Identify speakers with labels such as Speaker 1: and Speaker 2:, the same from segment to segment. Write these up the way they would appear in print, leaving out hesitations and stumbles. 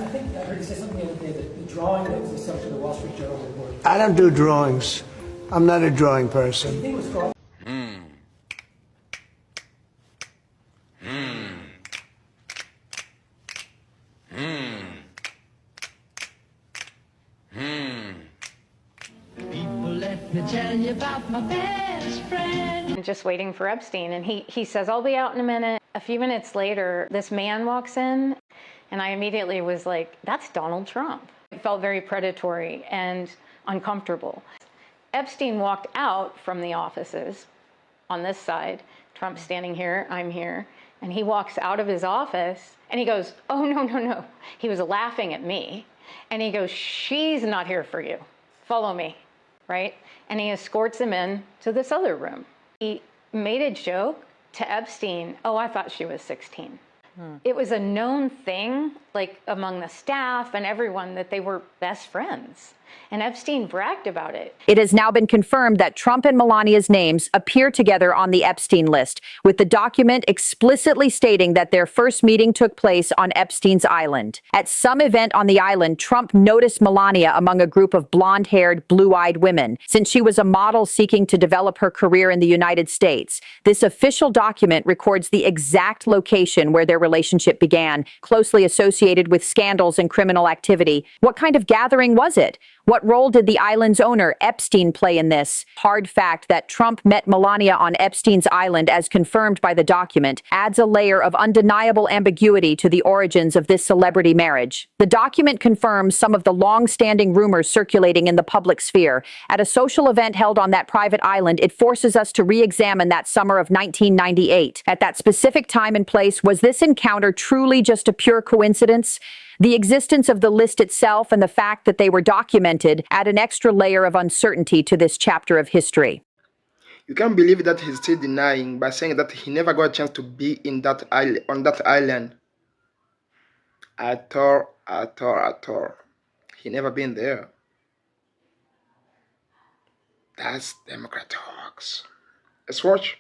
Speaker 1: I think I heard you say something the other day that the drawing that was the subject of the Wall Street Journal report.
Speaker 2: I don't do drawings. I'm not a drawing person.
Speaker 1: I think it was drawing.
Speaker 3: People, let me tell you about my best friend.
Speaker 4: Just waiting for Epstein, and he says, I'll be out in a minute. A few minutes later, this man walks in, and I immediately was like, that's Donald Trump. It felt very predatory and uncomfortable. Epstein walked out from the offices on this side. Trump's standing here, I'm here. And he walks out of his office, and he goes, oh, no, no, no. He was laughing at me. And he goes, she's not here for you. Follow me, right? And he escorts him in to this other room. He made a joke to Epstein, oh, I thought she was 16. It was a known thing, like among the staff and everyone, that they were best friends. And Epstein bragged about it.
Speaker 5: It has now been confirmed that Trump and Melania's names appear together on the Epstein list, with the document explicitly stating that their first meeting took place on Epstein's island. At some event on the island, Trump noticed Melania among a group of blonde-haired, blue-eyed women, since she was a model seeking to develop her career in the United States. This official document records the exact location where their relationship began, closely associated with scandals and criminal activity. What kind of gathering was it? What role did the island's owner, Epstein, play in this? Hard fact that Trump met Melania on Epstein's island, as confirmed by the document, adds a layer of undeniable ambiguity to the origins of this celebrity marriage. The document confirms some of the long-standing rumors circulating in the public sphere. At a social event held on that private island, it forces us to re-examine that summer of 1998. At that specific time and place, was this encounter truly just a pure coincidence? The existence of the list itself and the fact that they were documented add an extra layer of uncertainty to this chapter of history.
Speaker 6: You can't believe that he's still denying by saying that he never got a chance to be in that island, on that island. At all. He never been there. That's Democrat hoax. Let's watch.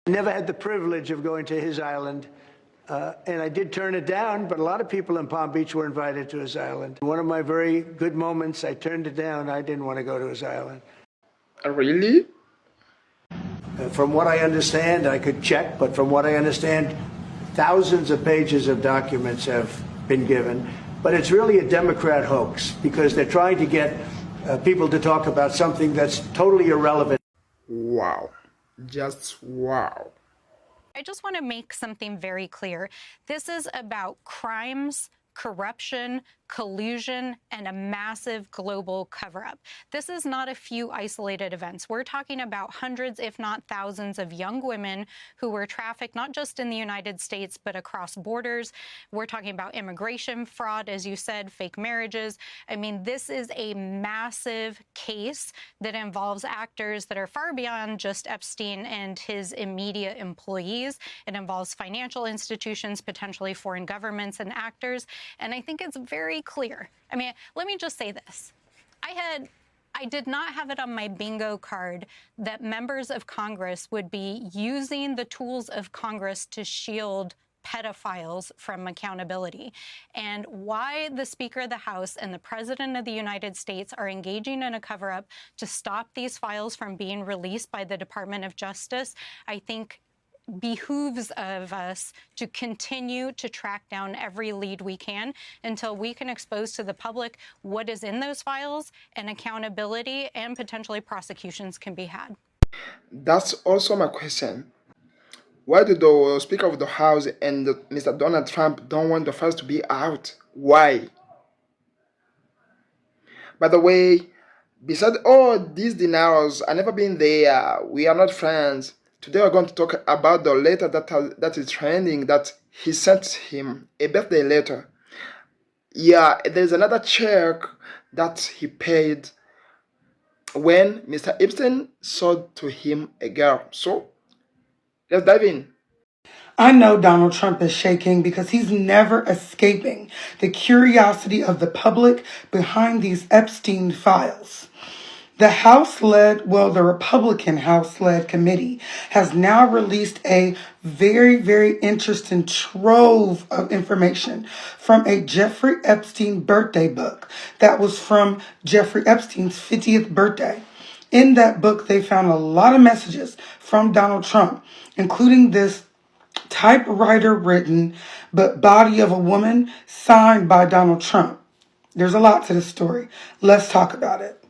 Speaker 2: I never had the privilege of going to his island. And I did turn it down, but a lot of people in Palm Beach were invited to his island. One of my very good moments, I turned it down. I didn't want to go to his island.
Speaker 6: Really?
Speaker 2: From what I understand, I could check, but from what I understand, thousands of pages of documents have been given. But it's really a Democrat hoax because they're trying to get people to talk about something that's totally irrelevant.
Speaker 6: Wow. Just wow.
Speaker 7: I just want to make something very clear. This is about crimes, corruption, collusion, and a massive global cover-up. This is not a few isolated events. We're talking about hundreds, if not thousands, of young women who were trafficked, not just in the United States, but across borders. We're talking about immigration fraud, as you said, fake marriages. I mean, this is a massive case that involves actors that are far beyond just Epstein and his immediate employees. It involves financial institutions, potentially foreign governments and actors. And I think it's very clear. I mean, let me just say this. I did not have it on my bingo card that members of Congress would be using the tools of Congress to shield pedophiles from accountability. And why the Speaker of the House and the President of the United States are engaging in a cover-up to stop these files from being released by the Department of Justice, I think behooves of us to continue to track down every lead we can until we can expose to the public what is in those files, and accountability and potentially prosecutions can be had.
Speaker 6: That's also my question. Why do the Speaker of the House and Mr. Donald Trump don't want the files to be out? Why? By the way, besides all these denials, I've never been there, we are not friends. Today we're going to talk about the letter that is trending, that he sent him, a birthday letter. Yeah, there's another check that he paid when Mr. Epstein sold to him a girl. So, let's dive in.
Speaker 8: I know Donald Trump is shaking because he's never escaping the curiosity of the public behind these Epstein files. The Republican House-led committee has now released a very, very interesting trove of information from a Jeffrey Epstein birthday book that was from Jeffrey Epstein's 50th birthday. In that book, they found a lot of messages from Donald Trump, including this typewriter written but body of a woman signed by Donald Trump. There's a lot to this story. Let's talk about it.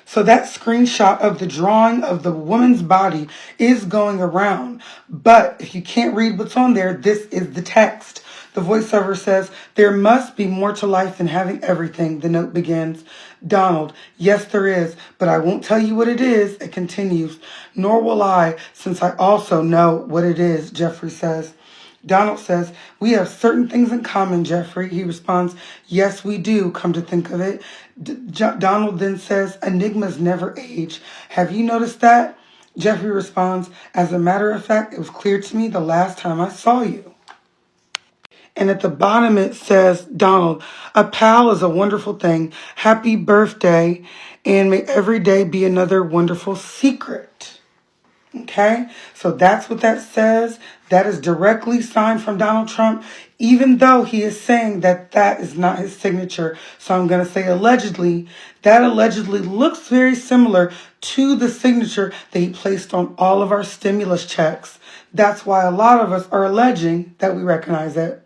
Speaker 8: So that screenshot of the drawing of the woman's body is going around. But if you can't read what's on there, this is the text. The voiceover says, "There must be more to life than having everything." The note begins, "Donald, yes there is, but I won't tell you what it is." It continues, "Nor will I, since I also know what it is," Jeffrey says. Donald says, "We have certain things in common, Jeffrey." He responds, "Yes, we do, come to think of it." Donald then says, "Enigmas never age. Have you noticed that?" Jeffrey responds, "As a matter of fact, it was clear to me the last time I saw you." And at the bottom it says, "Donald, a pal is a wonderful thing. Happy birthday, and may every day be another wonderful secret." Okay, so that's what that says. That is directly signed from Donald Trump, even though he is saying that that is not his signature. So I'm going to say allegedly. That allegedly looks very similar to the signature that he placed on all of our stimulus checks. That's why a lot of us are alleging that we recognize it.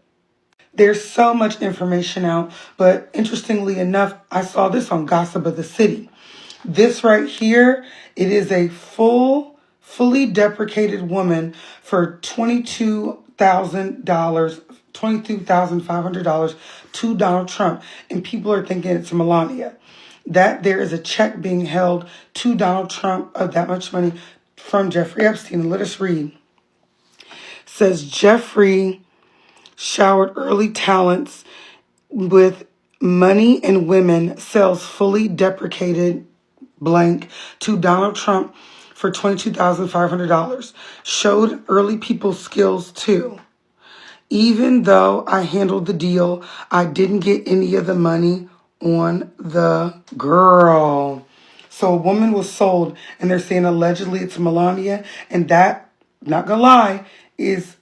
Speaker 8: There's so much information out, but interestingly enough, I saw this on Gossip of the City. This right here, it is a fully deprecated woman for $22,500 to Donald Trump. And people are thinking it's Melania. That there is a check being held to Donald Trump of that much money from Jeffrey Epstein. And let us read. It says, "Jeffrey showered early talents with money and women, sells fully deprecated blank to Donald Trump for $22,500. Showed early people skills too. Even though I handled the deal, I didn't get any of the money on the girl." So a woman was sold, and they're saying allegedly it's Melania, and that, not gonna lie, is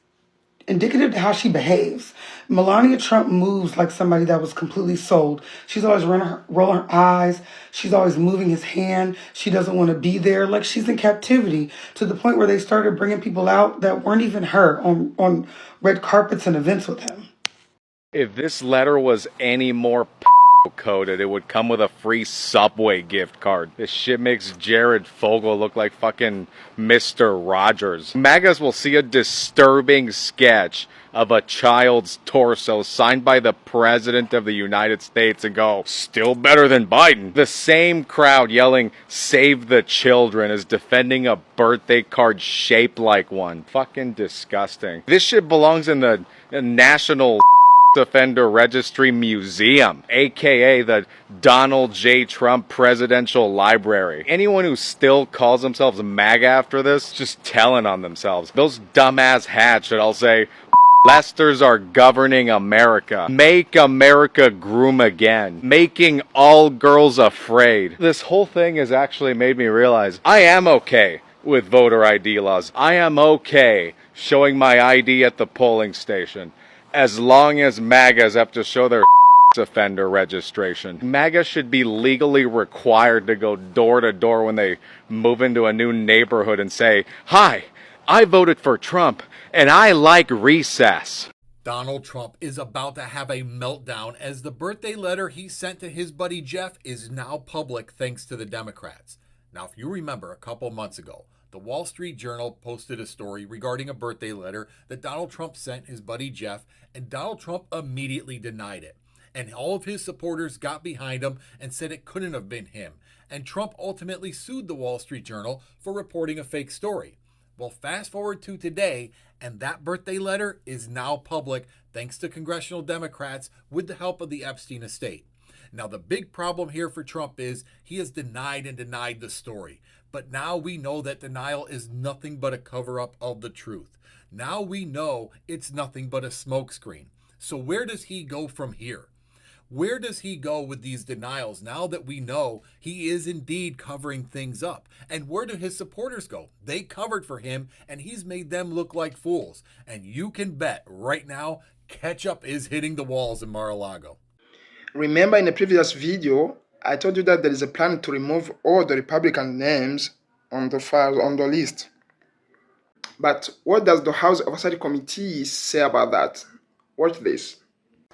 Speaker 8: indicative to how she behaves. Melania Trump moves like somebody that was completely sold. She's always rolling her eyes. She's always moving his hand. She doesn't want to be there. Like she's in captivity, to the point where they started bringing people out that weren't even her on red carpets and events with him.
Speaker 9: If this letter was any more coded, it would come with a free Subway gift card. This shit makes Jared Fogle look like fucking Mr. Rogers. MAGAs will see a disturbing sketch of a child's torso signed by the President of the United States and go, "Still better than Biden." The same crowd yelling, "Save the children," is defending a birthday card shaped like one. Fucking disgusting. This shit belongs in the National Offender Registry Museum, aka the Donald J. Trump Presidential Library. Anyone who still calls themselves MAGA after this, just telling on themselves. Those dumbass hats should all say, "Lesters are governing America. Make America groom again. Making all girls afraid." This whole thing has actually made me realize I am okay with voter ID laws. I am okay showing my ID at the polling station, as long as MAGAs have to show their offender registration. MAGA should be legally required to go door to door when they move into a new neighborhood and say, "Hi, I voted for Trump, and I like recess."
Speaker 10: Donald Trump is about to have a meltdown as the birthday letter he sent to his buddy Jeff is now public thanks to the Democrats. Now, if you remember, a couple months ago, the Wall Street Journal posted a story regarding a birthday letter that Donald Trump sent his buddy Jeff, and Donald Trump immediately denied it. And all of his supporters got behind him and said it couldn't have been him. And Trump ultimately sued the Wall Street Journal for reporting a fake story. Well, fast forward to today, and that birthday letter is now public thanks to congressional Democrats with the help of the Epstein estate. Now, the big problem here for Trump is he has denied and denied the story. But now we know that denial is nothing but a cover-up of the truth. Now we know it's nothing but a smokescreen. So where does he go from here? Where does he go with these denials now that we know he is indeed covering things up? And where do his supporters go? They covered for him and he's made them look like fools. And you can bet right now, ketchup is hitting the walls in Mar-a-Lago.
Speaker 6: Remember in the previous video, I told you that there is a plan to remove all the Republican names on the files on the list. But what does the House Oversight Committee say about that? Watch this.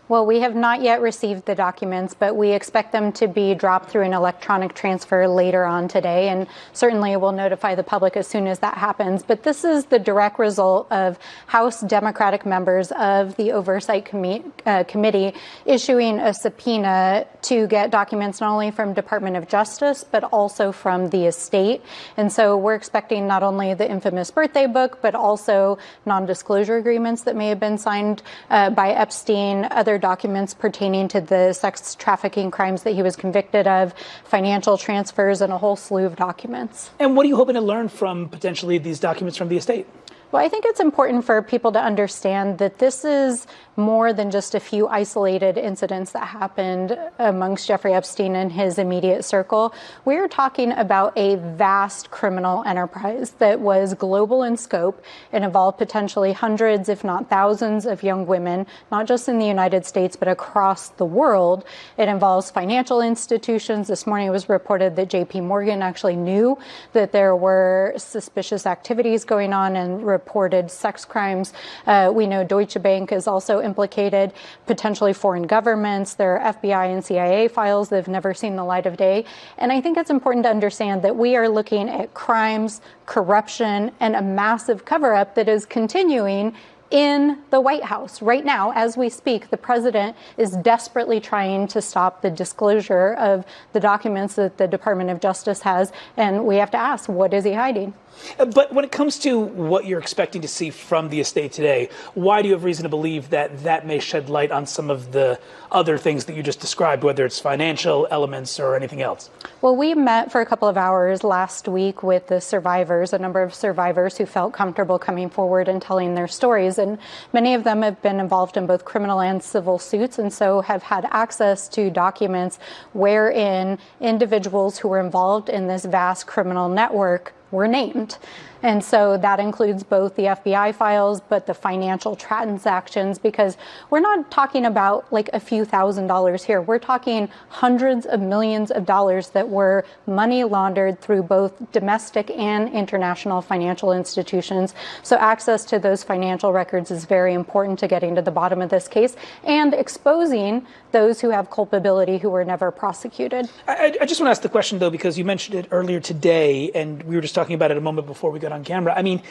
Speaker 7: Well, we have not yet received the documents, but we expect them to be dropped through an electronic transfer later on today, and certainly we'll notify the public as soon as that happens. But this is the direct result of House Democratic members of the Oversight Committee issuing a subpoena to get documents not only from Department of Justice, but also from the estate. And so we're expecting not only the infamous birthday book, but also non-disclosure agreements that may have been signed by Epstein, other documents pertaining to the sex trafficking crimes that he was convicted of, financial transfers, and a whole slew of documents.
Speaker 11: And what are you hoping to learn from potentially these documents from the estate?
Speaker 7: Well, I think it's important for people to understand that this is more than just a few isolated incidents that happened amongst Jeffrey Epstein and his immediate circle. We're talking about a vast criminal enterprise that was global in scope and involved potentially hundreds, if not thousands, of young women, not just in the United States, but across the world. It involves financial institutions. This morning it was reported that JP Morgan actually knew that there were suspicious activities going on and reported sex crimes. We know Deutsche Bank is also implicated, potentially foreign governments. There are FBI and CIA files that have never seen the light of day. And I think it's important to understand that we are looking at crimes, corruption, and a massive cover-up that is continuing in the White House. Right now, as we speak, the president is desperately trying to stop the disclosure of the documents that the Department of Justice has. And we have to ask, what is he hiding?
Speaker 11: But when it comes to what you're expecting to see from the estate today, why do you have reason to believe that that may shed light on some of the other things that you just described, whether it's financial elements or anything else?
Speaker 7: Well, we met for a couple of hours last week with the survivors, a number of survivors who felt comfortable coming forward and telling their stories. And many of them have been involved in both criminal and civil suits, and so have had access to documents wherein individuals who were involved in this vast criminal network were named. And so that includes both the FBI files, but the financial transactions, because we're not talking about like a few $1,000s here. We're talking hundreds of millions of dollars that were money laundered through both domestic and international financial institutions. So access to those financial records is very important to getting to the bottom of this case and exposing those who have culpability who were never prosecuted.
Speaker 11: I just want to ask the question, though, because you mentioned it earlier today, and we were just talking about it a moment before we got on camera. I mean,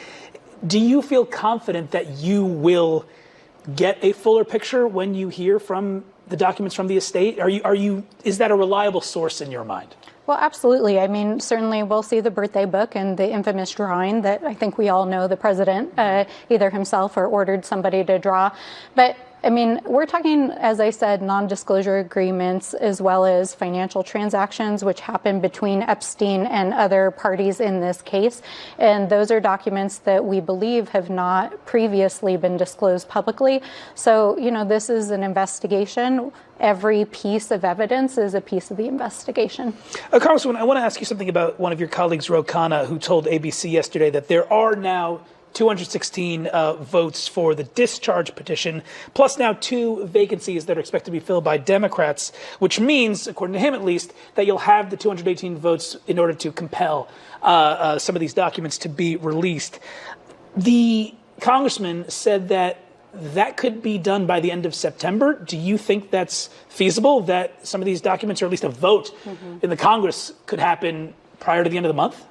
Speaker 11: do you feel confident that you will get a fuller picture when you hear from the documents from the estate? Is that a reliable source in your mind?
Speaker 7: Well, absolutely. I mean, certainly we'll see the birthday book and the infamous drawing that I think we all know the president either himself or ordered somebody to draw. But I mean, we're talking, as I said, non-disclosure agreements as well as financial transactions which happen between Epstein and other parties in this case. And those are documents that we believe have not previously been disclosed publicly. So, you know, this is an investigation. Every piece of evidence is a piece of the investigation.
Speaker 11: Congresswoman, I want to ask you something about one of your colleagues, Ro Khanna, who told ABC yesterday that there are now 216 votes for the discharge petition, plus now 2 vacancies that are expected to be filled by Democrats, which means, according to him at least, that you'll have the 218 votes in order to compel some of these documents to be released. The congressman said that that could be done by the end of September. Do you think that's feasible, that some of these documents, or at least a vote in the Congress, could happen prior to the end of the month?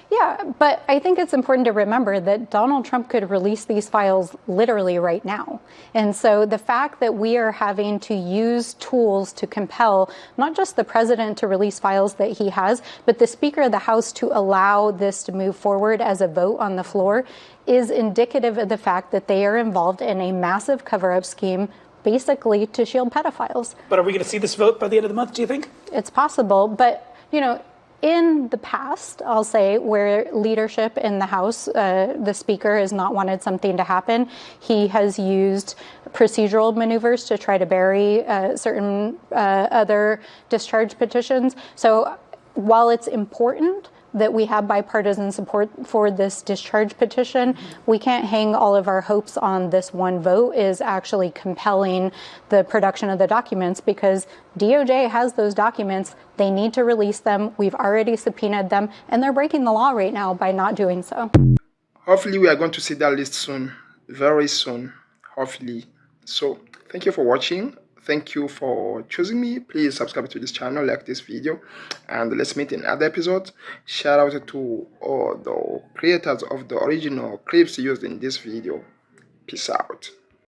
Speaker 7: Yeah, but I think it's important to remember that Donald Trump could release these files literally right now. And so the fact that we are having to use tools to compel not just the president to release files that he has, but the Speaker of the House to allow this to move forward as a vote on the floor is indicative of the fact that they are involved in a massive cover-up scheme basically to shield pedophiles.
Speaker 11: But are we going to see this vote by the end of the month, do you think?
Speaker 7: It's possible, but, you know, in the past, I'll say, where leadership in the House, the Speaker has not wanted something to happen, he has used procedural maneuvers to try to bury certain other discharge petitions. So while it's important that we have bipartisan support for this discharge petition, we can't hang all of our hopes on this one vote is actually compelling the production of the documents, because DOJ has those documents. They need to release them. We've already subpoenaed them, and they're breaking the law right now by not doing so.
Speaker 6: Hopefully we are going to see that list soon, very soon, hopefully. So thank you for watching. Thank you for choosing me. Please subscribe to this channel, like this video, and let's meet in other episodes. Shout out to all the creators of the original clips used in this video. Peace out.